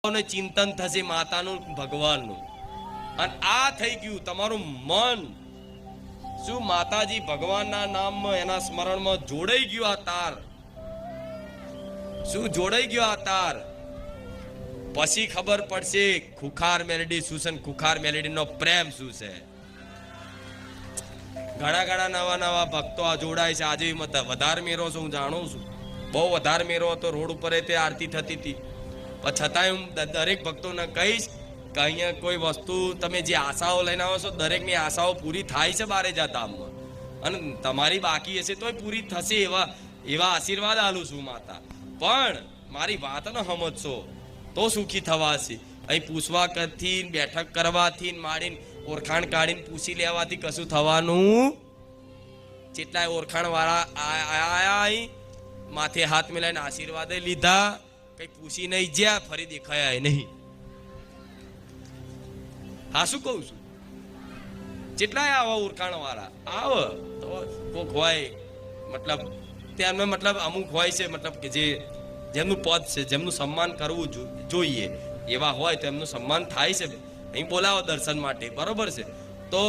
ચિંતન થશે માતાનું ભગવાનનું, અને આ થઈ ગયું તમારું મન શું માતાજી ભગવાનના નામમાં એના સ્મરણમાં જોડાઈ ગયું. આ તાર શું જોડાઈ ગયો? આ તાર પછી ખબર પડશે ખુખાર મેલેડી શું છે, ખુખાર મેલેડીનો પ્રેમ શું છે. ઘણા ઘણા નવા નવા ભક્તો આ જોડાય છે. આજે વધારે મેરો છું, હું જાણું છું, બહુ વધારે મેરો હતો. રોડ ઉપર તે આરતી થતી હતી, પણ છતાંય હું દરેક ભક્તોને કહીશ કે અહીંયા કોઈ વસ્તુ તમે જે આશાઓ લઈને આવો છો, દરેકની આશાઓ પૂરી થાય છે બારે જતા આમમાં, અને તમારી બાકી હશે તોય પૂરી થશે એવા એવા આશીર્વાદ આલું છું માતા. પણ મારી વાતને સમજશો તો સુખી થવાશે. અહીં પૂછવા કરથી, બેઠક કરવાથી માંડીને ઓળખાણ કાઢીને પૂછી લેવાથી કશું થવાનું. જેટલાય ઓળખાણ વાળા આયા માથે હાથ મિલાઈને આશીર્વાદ લીધા, કઈ પૂછી નહીં જ્યાં ફરી દેખાયા નહીં. હા શું કહું છું, જેટલાય આવા ઓળખાણ વાળા આવ તો કોક હોય, મતલબ ત્યાં મતલબ અમુક હોય છે, મતલબ કે જે જેમનું પદ છે, જેમનું સન્માન કરવું જોઈએ એવા હોય તો એમનું સન્માન થાય છે. અહીં બોલાવો દર્શન માટે, બરોબર છે. તો